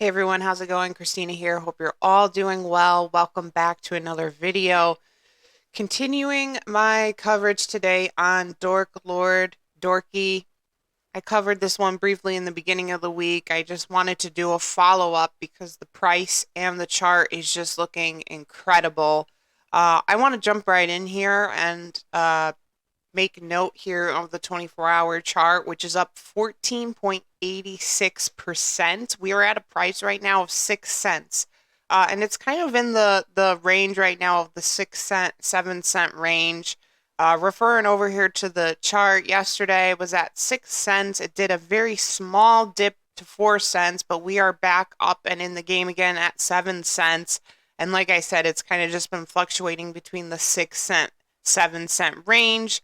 Hey everyone, how's it going? Christina here. Hope you're all doing well. Welcome back to another video. Continuing my coverage today on Dorky. I covered this one briefly in the beginning of the week. I just wanted to do a follow-up because the price and the chart is just looking incredible. I want to jump right in here and make note here of the 24-hour chart, which is up 14.86%. We are at a price right now of 6 cents. And it's kind of in the range right now of the 6 cent, 7 cent range. Referring over here to the chart, yesterday was at 6 cents. It did a very small dip to 4 cents, but we are back up and in the game again at 7 cents. And like I said, it's kind of just been fluctuating between the 6 cent, 7 cent range.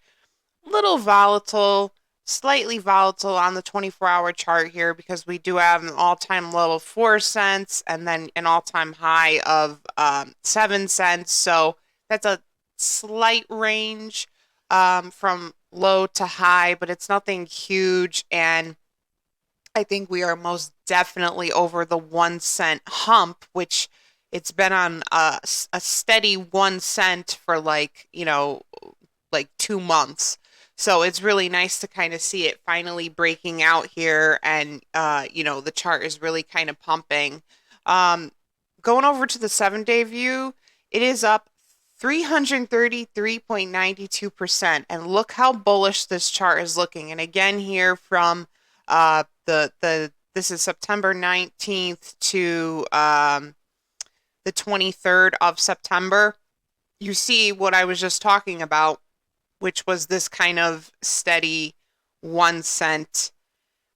Little volatile, slightly volatile on the 24-hour chart here because we do have an all-time low of 4 cents and then an all-time high of 7 cents. So that's a slight range from low to high, but it's nothing huge. And I think we are most definitely over the 1 cent hump, which it's been on a steady 1 cent for like 2 months. So it's really nice to kind of see it finally breaking out here and the chart is really kind of pumping. Um, Going over to the 7-day view, it is up 333.92%. And look how bullish this chart is looking. And again here from the this is September 19th to the 23rd of September. You see what I was just talking about, which was this kind of steady 1 cent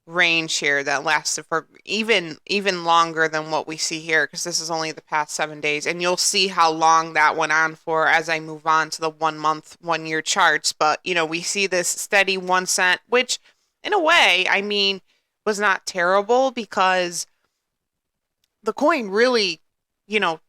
range here that lasted for even longer than what we see here, because this is only the past 7 days. And you'll see how long that went on for as I move on to the 1 month, 1 year charts. But, we see this steady 1 cent, which in a way, I mean, was not terrible because the coin really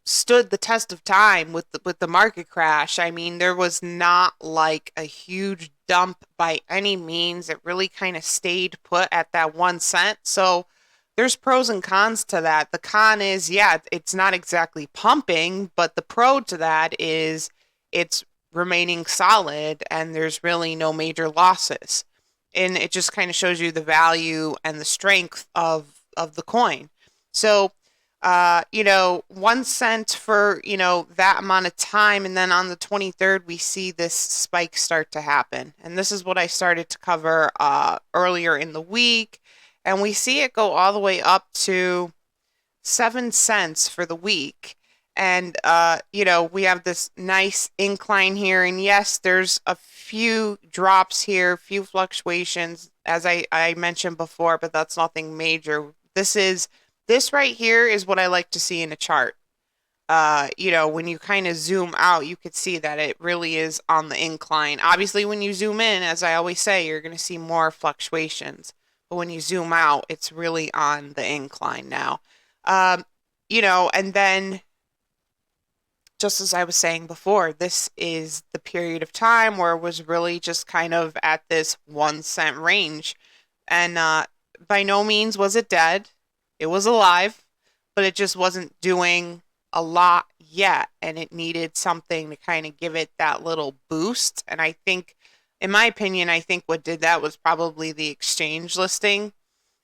stood the test of time with the market crash. I mean, there was not like a huge dump by any means. It really kind of stayed put at that 1 cent. So there's pros and cons to that. The con is, yeah, it's not exactly pumping, but the pro to that is it's remaining solid and there's really no major losses. And it just kind of shows you the value and the strength of the coin. So 1 cent for, that amount of time. And then on the 23rd, we see this spike start to happen. And this is what I started to cover earlier in the week. And we see it go all the way up to 7 cents for the week. And, we have this nice incline here. And yes, there's a few drops here, few fluctuations, as I mentioned before, but that's nothing major. This right here is what I like to see in a chart. When you kind of zoom out, you could see that it really is on the incline. Obviously, when you zoom in, as I always say, you're going to see more fluctuations. But when you zoom out, it's really on the incline now. And then just as I was saying before, this is the period of time where it was really just kind of at this 1 cent range. And by no means was it dead. It was alive, but it just wasn't doing a lot yet, and it needed something to kind of give it that little boost. And I think, in my opinion, I think what did that was probably the exchange listing.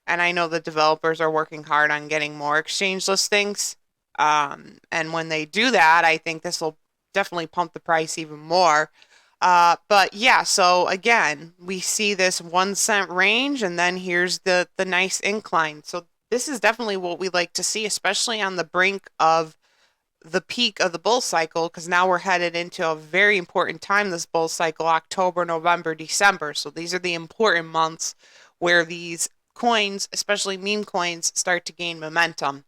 And I know the developers are working hard on getting more exchange listings. And when they do that, I think this will definitely pump the price even more. But yeah, so again, we see this 1 cent range, and then here's the nice incline. So this is definitely what we like to see, especially on the brink of the peak of the bull cycle, because now we're headed into a very important time this bull cycle, October, November, December. So these are the important months where these coins, especially meme coins, start to gain momentum.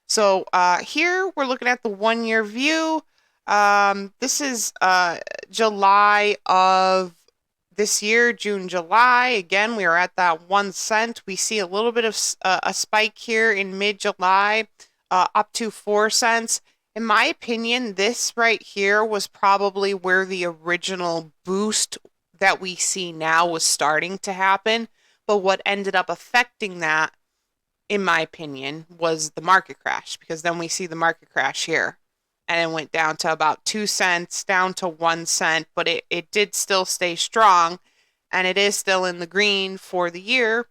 So here we're looking at the 1 year view. This is July of this year, June, July. Again, we are at that 1 cent. We see a little bit of a spike here in mid-July, up to 4 cents. In my opinion, this right here was probably where the original boost that we see now was starting to happen. But what ended up affecting that in my opinion, was the market crash, because then we see the market crash here. And it went down to about 2 cents, down to 1 cent, but it did still stay strong, and it is still in the green for the year,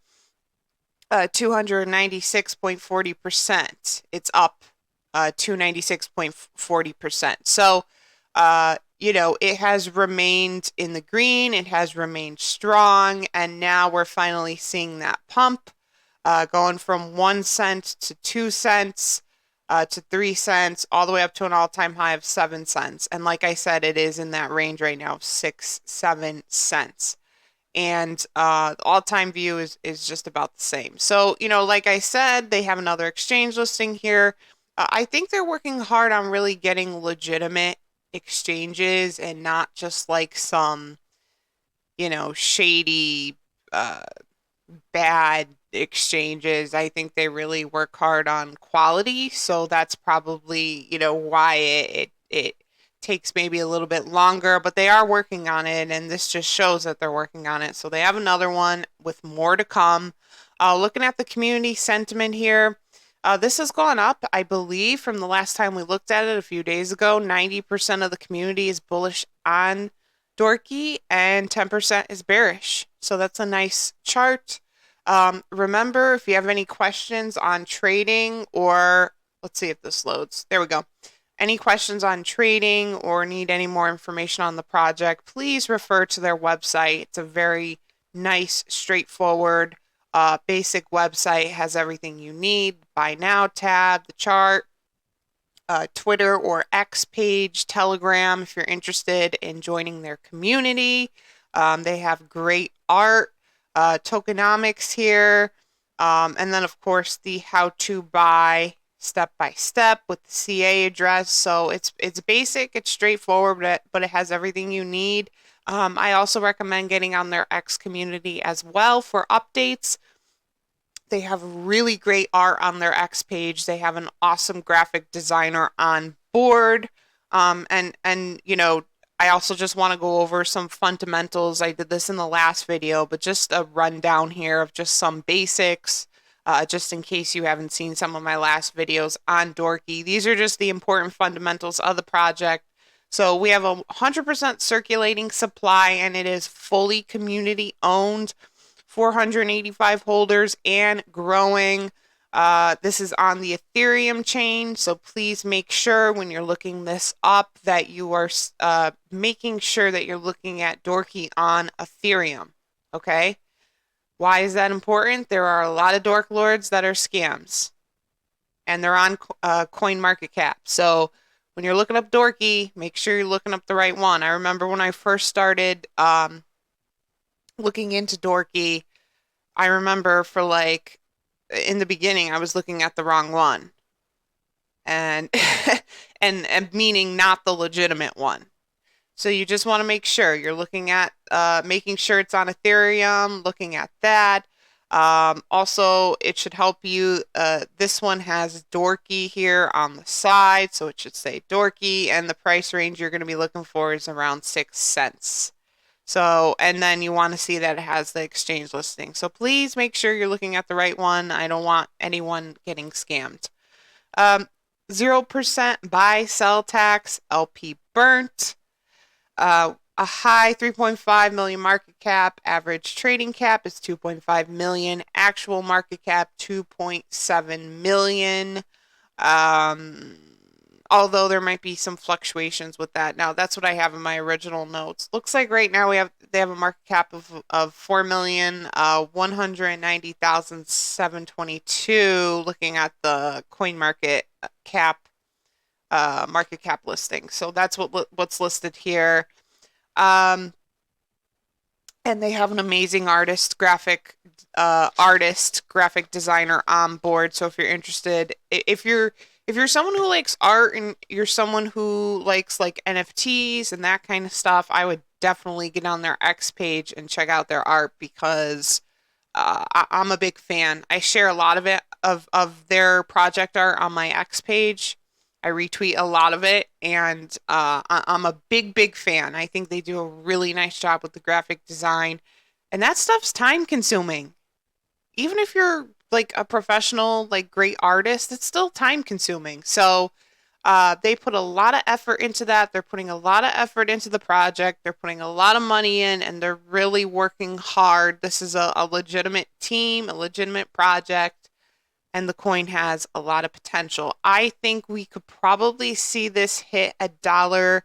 296.40%. It's up 296.40%. So, it has remained in the green, it has remained strong, and now we're finally seeing that pump, going from 1 cent to 2 cents, to 3 cents, all the way up to an all-time high of 7 cents. And like I said, it is in that range right now of 6, 7 cents. And the all-time view is just about the same. So, like I said, they have another exchange listing here. I think they're working hard on really getting legitimate exchanges and not just like some, shady, uh, bad exchanges. I think they really work hard on quality, so that's probably, why it takes maybe a little bit longer, but they are working on it, and this just shows that they're working on it. So they have another one with more to come. Looking at the community sentiment here, this has gone up, I believe, from the last time we looked at it a few days ago. 90% of the community is bullish on Dorky, and 10% is bearish. So that's a nice chart. Remember, if you have any questions on trading, or let's see if this loads. There we go. Any questions on trading or need any more information on the project, please refer to their website. It's a very nice, straightforward, basic website. It has everything you need. Buy Now tab, the chart, Twitter or X page, Telegram if you're interested in joining their community. They have great art, tokenomics here, and then of course the how to buy step by step with the CA address. So it's basic, it's straightforward, but it has everything you need. I also recommend getting on their X community as well for updates. They have really great art on their X page. They have an awesome graphic designer on board. I also just want to go over some fundamentals. I did this in the last video, but just a rundown here of just some basics, just in case you haven't seen some of my last videos on Dorky. These are just the important fundamentals of the project. So we have a 100% circulating supply, and it is fully community owned. 485 holders and growing. This is on the Ethereum chain, so please make sure when you're looking this up that you are making sure that you're looking at Dorky on Ethereum. Okay? Why is that important? There are a lot of dork lords that are scams, and they're on CoinMarketCap. So when you're looking up Dorky, make sure you're looking up the right one. I remember when I first started looking into Dorky, I remember for like in the beginning I was looking at the wrong one, and and meaning not the legitimate one. So you just want to make sure you're looking at making sure it's on Ethereum, looking at that. Also, it should help you. This one has Dorky here on the side, so it should say Dorky, and the price range you're going to be looking for is around 6 cents. So, and then you want to see that it has the exchange listing. So please make sure you're looking at the right one. I don't want anyone getting scammed. 0% buy sell tax, LP burnt. A high 3.5 million market cap, average trading cap is 2.5 million, actual market cap 2.7 million. Although there might be some fluctuations with that. Now, that's what I have in my original notes. Looks like right now they have a market cap of 4,190,722, looking at the coin market cap listing. So that's what's listed here. And they have an amazing graphic designer on board. So if you're interested, if you're someone who likes art and you're someone who likes like NFTs and that kind of stuff, I would definitely get on their X page and check out their art, because I'm a big fan. I share a lot of their project art on my X page. I retweet a lot of it, and I'm a big fan. I think they do a really nice job with the graphic design, and that stuff's time consuming. Even if you're like a professional, like great artist, it's still time consuming. So they put a lot of effort into that. They're putting a lot of effort into the project. They're putting a lot of money in and they're really working hard. This is a legitimate team, a legitimate project, and the coin has a lot of potential. I think we could probably see this hit $1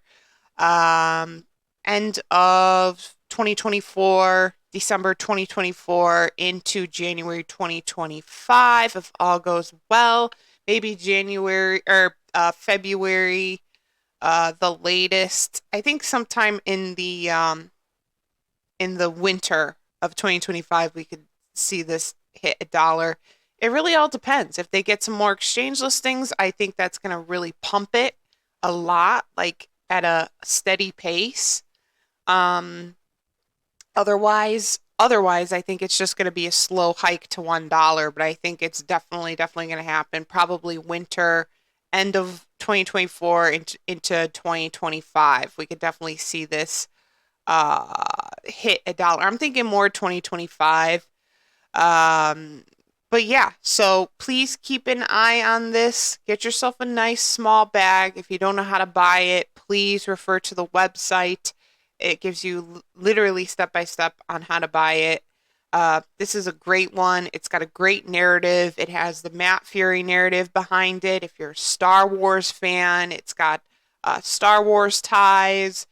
um, end of 2024, December 2024 into January 2025, if all goes well. Maybe January or February, the latest. I think sometime in the winter of 2025 we could see this hit $1. It really all depends. If they get some more exchange listings, I think that's going to really pump it a lot, like at a steady pace. Um, otherwise, I think it's just going to be a slow hike to $1, but I think it's definitely going to happen. Probably winter, end of 2024 into 2025. We could definitely see this hit $1. I'm thinking more 2025. Um, but yeah, so please keep an eye on this. Get yourself a nice small bag. If you don't know how to buy it, please refer to the website. It gives you literally step by step on how to buy it. This is a great one. It's got a great narrative. It has the Matt Fury narrative behind it. If you're a Star Wars fan, it's got Star Wars ties.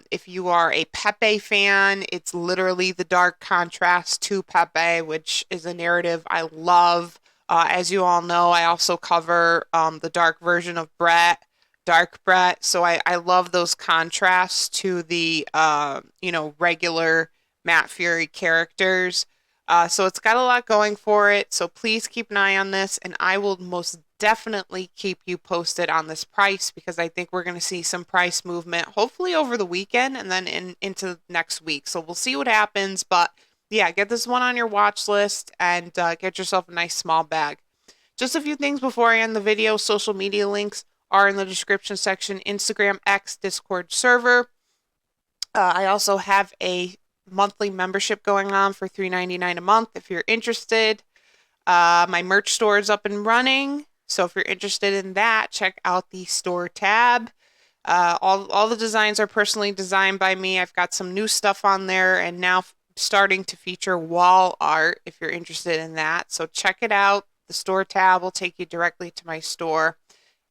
If you are a Pepe fan, it's literally the dark contrast to Pepe, which is a narrative I love. As you all know, I also cover the dark version of Brett, Dark Brett. So I love those contrasts to the regular Matt Fury characters. So it's got a lot going for it. So please keep an eye on this, and I will most definitely keep you posted on this price because I think we're going to see some price movement, hopefully over the weekend and then into next week. So we'll see what happens. But yeah, get this one on your watch list and get yourself a nice small bag. Just a few things before I end the video. Social media links are in the description section: Instagram, X, Discord server. I also have a monthly membership going on for $3.99 a month if you're interested. My merch store is up and running. So if you're interested in that, check out the store tab. All the designs are personally designed by me. I've got some new stuff on there and now starting to feature wall art if you're interested in that. So check it out. The store tab will take you directly to my store.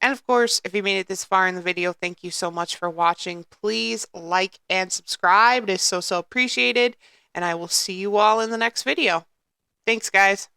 And of course, if you made it this far in the video, thank you so much for watching. Please like and subscribe. It is so appreciated. And I will see you all in the next video. Thanks, guys.